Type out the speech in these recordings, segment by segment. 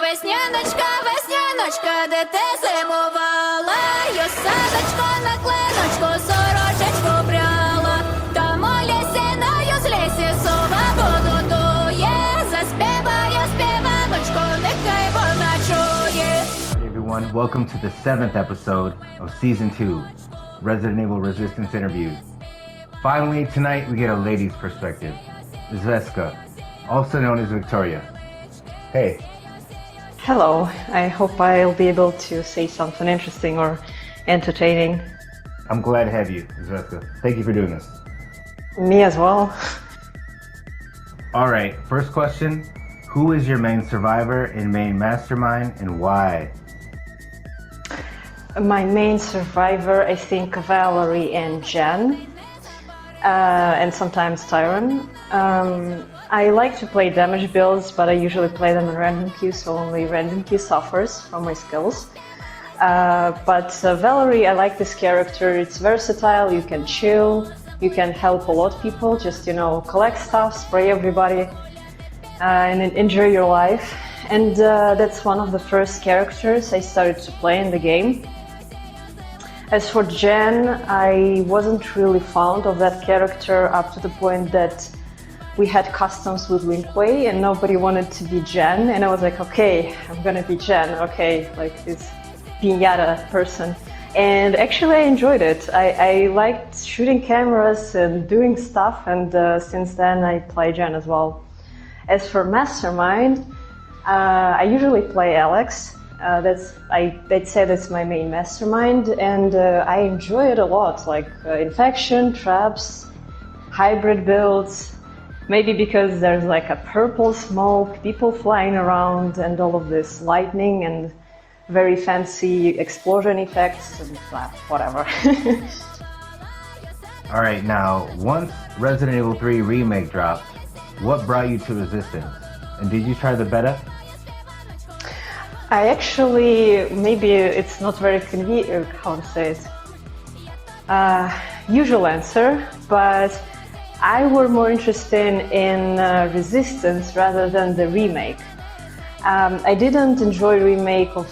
Весняночка, весняночка, де ти зимувала, Йосадочко на клиночку, сорочечку пряла, там у лісі на юзлісі сова воду дує, заспіває співаночку, нехай вона чує. Hey everyone, welcome to the 7th episode of Season 2, Resident Evil Resistance Interviews. Finally, tonight we get a lady's perspective, Izvestka, also known as Victoria. Hey. Hello, I hope I'll be able to say something interesting or entertaining. I'm glad to have you, Izvestka. Thank you for doing this. Me as well. Alright, first question. Who is your main survivor and main mastermind, and why? My main survivor, I think Valerie and Jen, and sometimes Tyron. I like to play damage builds, but I usually play them in random queue, so only random queue suffers from my skills. But Valerie, I like this character. It's versatile, you can chill, you can help a lot of people, just, collect stuff, spray everybody, and enjoy your life. And that's one of the first characters I started to play in the game. As for Jen, I wasn't really fond of that character up to the point that we had customs with Linkway and nobody wanted to be Jen, and I was like, okay, I'm gonna be Jen, okay, like this piñata person. And actually I enjoyed it. I liked shooting cameras and doing stuff, and since then I play Jen as well. As for Mastermind, I usually play Alex. I'd say that's my main mastermind, and I enjoy it a lot, like infection, traps, hybrid builds. Maybe because there's like a purple smoke, people flying around, and all of this lightning and very fancy explosion effects and whatever. Alright, now, once Resident Evil 3 Remake dropped, what brought you to Resistance? And did you try the beta? I actually, maybe it's not very convenient, how to say it, usual answer, but I were more interested in Resistance rather than the remake. I didn't enjoy remake of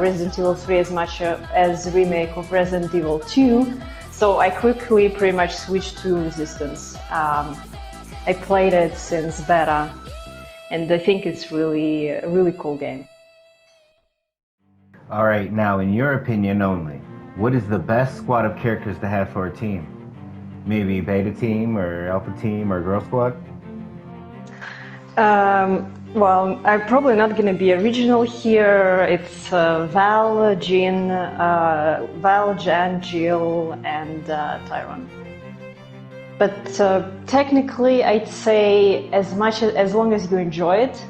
Resident Evil 3 as much as remake of Resident Evil 2, so I quickly pretty much switched to Resistance. I played it since beta, and I think it's really a really cool game. Alright, now in your opinion only, what is the best squad of characters to have for a team? Maybe beta team or alpha team or girl squad? Well, I'm probably not going to be original here. It's Val, Jean, Jan, Jill, and Tyron. But technically, I'd say as long as you enjoy it,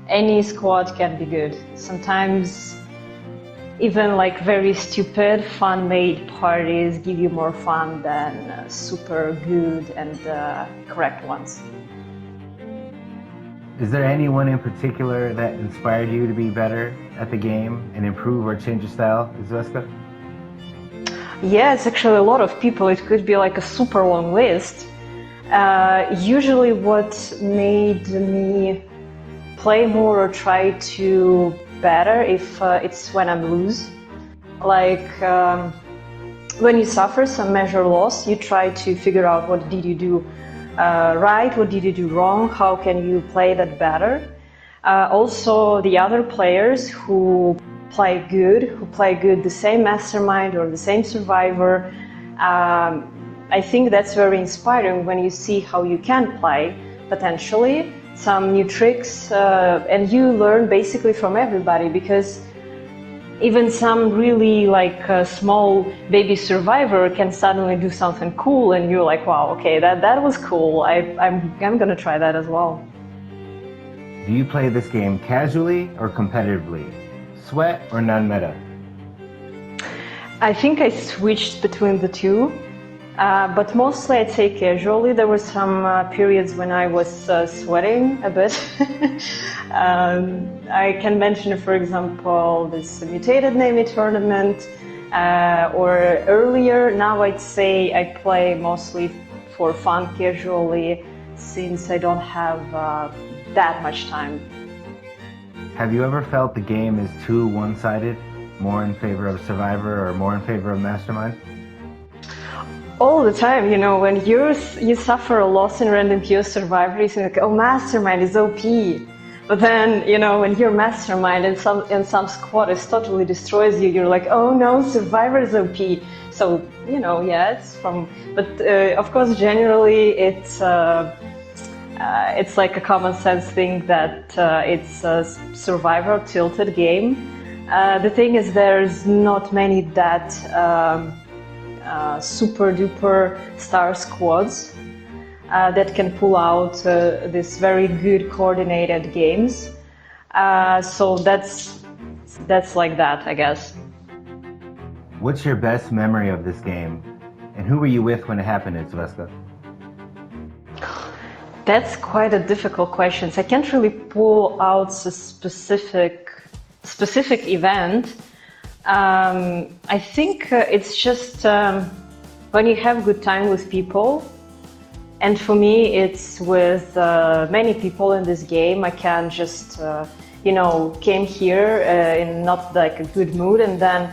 any squad can be good. Sometimes even like very stupid, fan-made parties give you more fun than super good and correct ones. Is there anyone in particular that inspired you to be better at the game and improve or change your style, Izvestka? Yeah, it's actually a lot of people. It could be like a super long list. Usually what made me play more or try to better if it's when I'm lose. Like when you suffer some major loss, you try to figure out what did you do right, what did you do wrong, how can you play that better. Also the other players who play good the same mastermind or the same survivor, I think that's very inspiring when you see how you can play potentially some new tricks, and you learn basically from everybody, because even some really small baby survivor can suddenly do something cool, and you're like, wow, okay, that was cool. I'm gonna try that as well. Do you play this game casually or competitively? Sweat or non-meta? I think I switched between the two. But mostly I'd say casually. There were some periods when I was sweating a bit. I can mention, for example, this Mutated Name tournament, or earlier. Now I'd say I play mostly for fun casually, since I don't have that much time. Have you ever felt the game is too one-sided, more in favor of Survivor or more in favor of Mastermind? All the time, when you suffer a loss in Random Chaos Survivor, you think, oh, Mastermind is OP. But then, when you're Mastermind and some squad is totally destroys you, you're like, oh no, Survivor is OP. So, yeah, it's from. But of course, generally, it's like a common sense thing that it's a Survivor tilted game. The thing is, there's not many that super duper star squads that can pull out this very good coordinated games. So that's like that, I guess. What's your best memory of this game? And who were you with when it happened, Izvestka? That's quite a difficult question. I can't really pull out a specific event. I think it's just when you have good time with people. And for me, it's with many people in this game. I can just, came here in not like a good mood, and then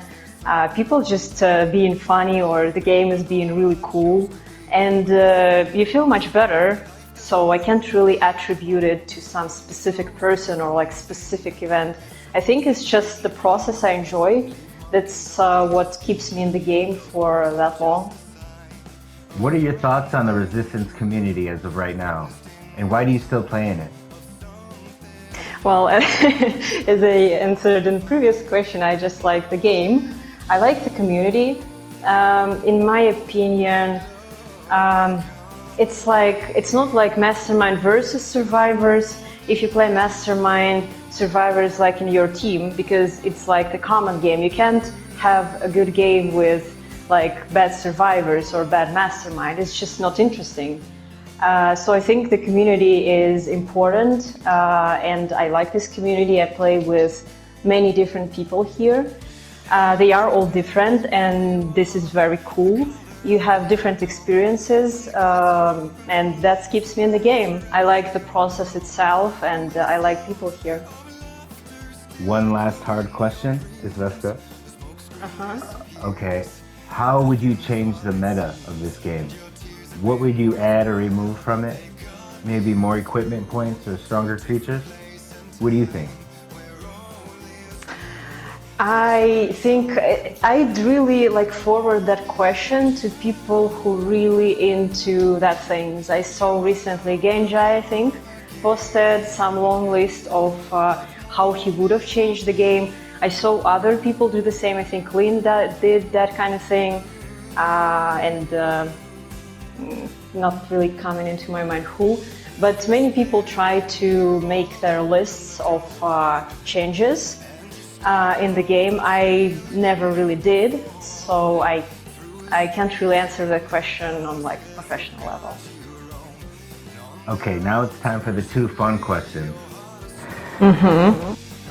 people just being funny, or the game is being really cool, and you feel much better. So I can't really attribute it to some specific person or like specific event. I think it's just the process I enjoy. That's what keeps me in the game for that long. What are your thoughts on the Resistance community as of right now? And why do you still play in it? Well, as I answered in the previous question, I just like the game. I like the community. In my opinion, it's not like Mastermind versus Survivors. If you play Mastermind, Survivors like in your team, because it's like the common game. You can't have a good game with like bad Survivors or bad Mastermind. It's just not interesting. So I think the community is important, and I like this community. I play with many different people here. They are all different, and this is very cool. You have different experiences, and that keeps me in the game. I like the process itself, and I like people here. One last hard question, Izvestka. Okay. How would you change the meta of this game? What would you add or remove from it? Maybe more equipment points or stronger creatures? What do you think? I think I'd really forward that question to people who really into that things. I saw recently Genjai, I think, posted some long list of how he would have changed the game. I saw other people do the same. I think Linda did that kind of thing, and not really coming into my mind who, but many people try to make their lists of changes in the game. I never really did, so I can't really answer that question on professional level. Okay, now it's time for the two fun questions.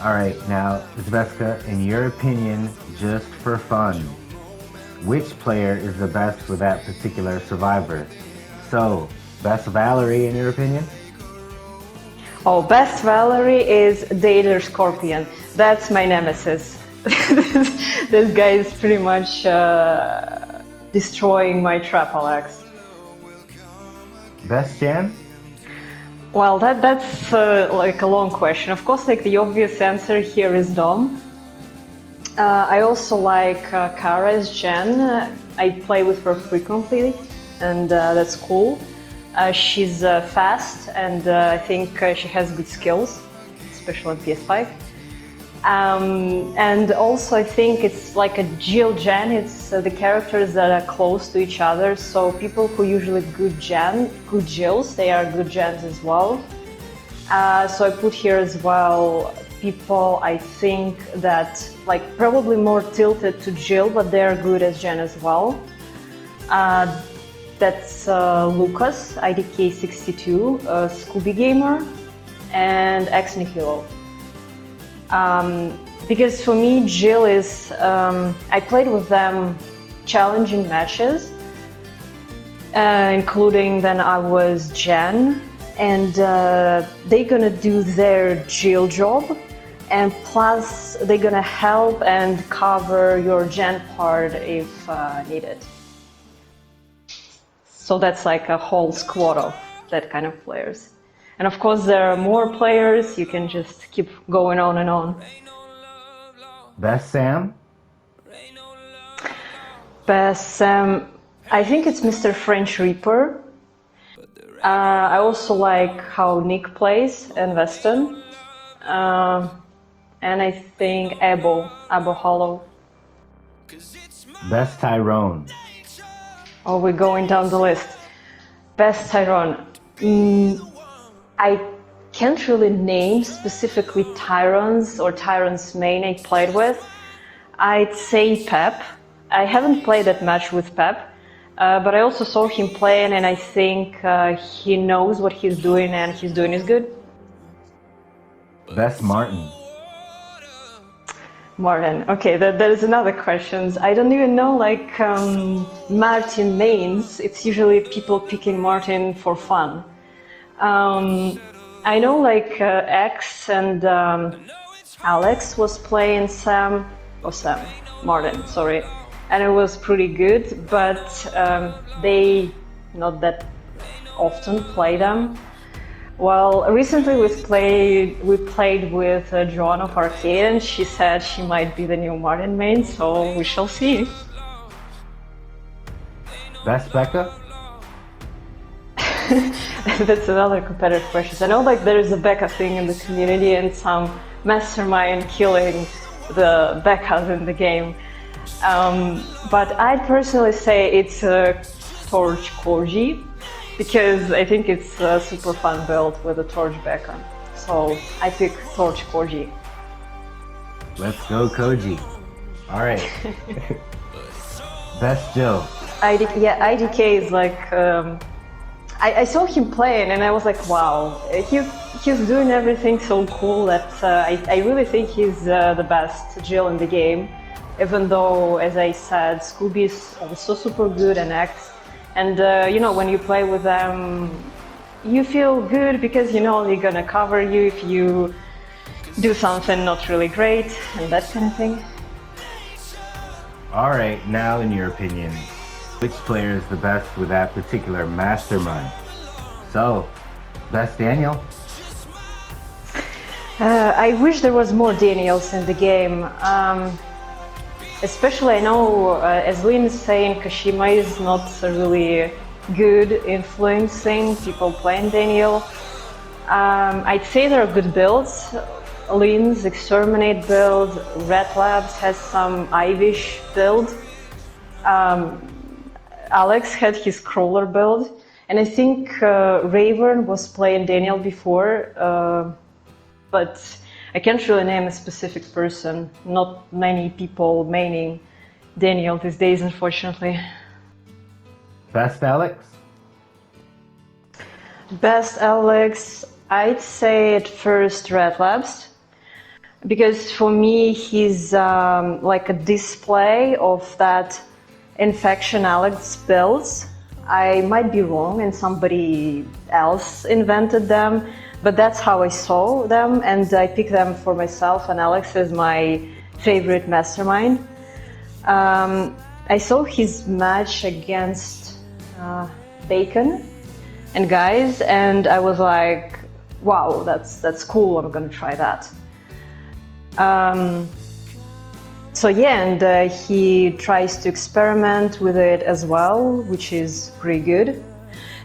All right, now, Izvestka, in your opinion, just for fun, which player is the best for that particular Survivor? So, best Valerie, in your opinion? Oh, best Valerie is Dater Scorpion. That's my nemesis. This guy is pretty much destroying my trap, Alex. Best Jan? Well, that's a long question. Of course, the obvious answer here is Dom. I also like Kara as Jen. I play with her frequently, and that's cool. She's fast, and I think she has good skills, especially on PS5. And also, I think it's like a Jill Jen. It's the characters that are close to each other. So people who usually good Jills, they are good Jens as well. So I put here as well people I think that probably more tilted to Jill, but they are good as Jen as well. That's Lucas, IDK62, Scooby Gamer, and Ex Nihilo. Because for me, Jill is, I played with them challenging matches, including then I was Jen, and they're gonna do their Jill job, and plus they're gonna help and cover your gen part if needed. So that's like a whole squad of that kind of players. And of course there are more players, you can just keep going on and on. Best Sam? Best Sam, I think it's Mr. French Reaper. I also like how Nick plays in Western. And I think Abo Hollow. Best Tyrone? Oh, we're going down the list. Best Tyrone. I can't really name specifically Tyrons or Tyrons main I played with. I'd say Pep. I haven't played that much with Pep, but I also saw him playing and I think he knows what he's doing and he's doing is good. Best Martin? Martin. Okay, that is another question. I don't even know like Martin mains. It's usually people picking Martin for fun. I know like X and Alex was playing Martin, sorry, and it was pretty good, but they not that often play them. Well, recently we played with Joanna of Arcade, and she said she might be the new Martin main, so we shall see. Best Becca? That's another competitive question. I know like there is a Becca thing in the community and some mastermind killing the Beccas in the game. But I'd personally say it's a Torch Koji, because I think it's a super fun build with a Torch Becca. So I pick Torch Koji. Let's go Koji. All right. Best Jill? IDK is like... I saw him playing and I was like, wow, he's doing everything so cool that I really think he's the best Jill in the game. Even though, as I said, Scooby is also super good and X. And you know, when you play with them, you feel good because you know they're gonna cover you if you do something not really great and that kind of thing. All right, now in your opinion, which player is the best with that particular mastermind? So, best Daniel? I wish there was more Daniels in the game. Especially, I know, as Lynn is saying, Kashima is not really good influencing people playing Daniel. I'd say there are good builds. Lynn's Exterminate build, Red Labs has some Ivish build. Alex had his Crawler build, and I think Raven was playing Daniel before, but I can't really name a specific person. Not many people maining Daniel these days, unfortunately. Best Alex? Best Alex, I'd say at first Red Labs, because for me he's like a display of that Infection Alex builds. I might be wrong and somebody else invented them, but that's how I saw them and I picked them for myself, and Alex is my favorite mastermind. I saw his match against Bacon and guys, and I was like, wow, that's cool, I'm gonna try that. So yeah, and he tries to experiment with it as well, which is pretty good.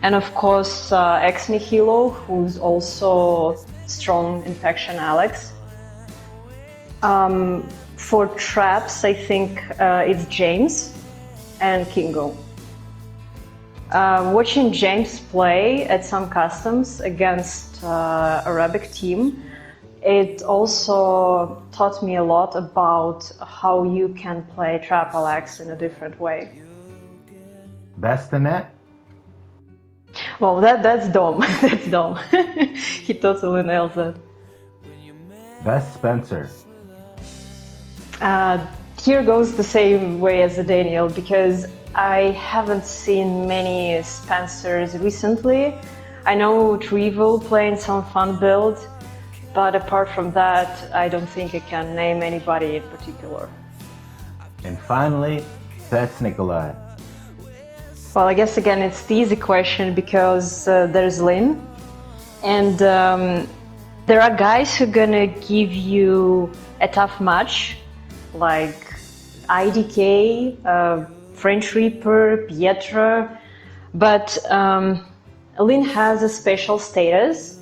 And of course, Ex Nihilo, who's also strong Infection Alex. For traps, I think it's James and Kingo. Watching James play at some customs against Arabic team, it also taught me a lot about how you can play Trap Alex in a different way. Best Annette? Well, that's Dom. That's Dom. He totally nails it. Best Spencer? Here goes the same way as the Daniel, because I haven't seen many Spencers recently. I know Trevor playing some fun build, but apart from that, I don't think I can name anybody in particular. And finally, Seth Nikolai. Well, I guess again it's the easy question because there's Lynn, and there are guys who are gonna give you a tough match, like IDK, French Reaper, Pietra, but Lynn has a special status.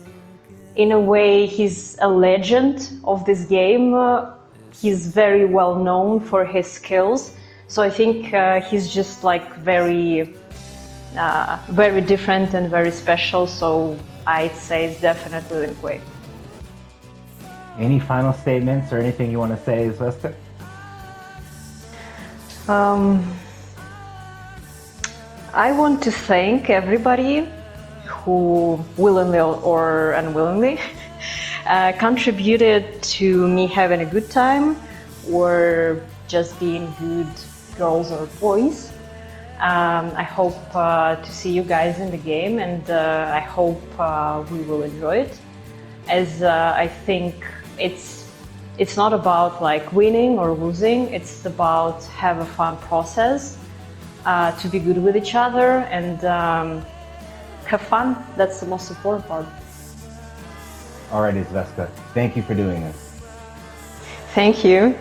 In a way, he's a legend of this game. He's very well known for his skills, so I think he's just like very different and very special. So I'd say it's definitely Lin Kuei. Any final statements or anything you want to say, Izvestka? I want to thank everybody who willingly or unwillingly contributed to me having a good time or just being good girls or boys. I hope to see you guys in the game, and I hope we will enjoy it, as I think it's not about like winning or losing. It's about have a fun process, to be good with each other, and have fun. That's the most important part. All right, Izvestka, thank you for doing this. Thank you.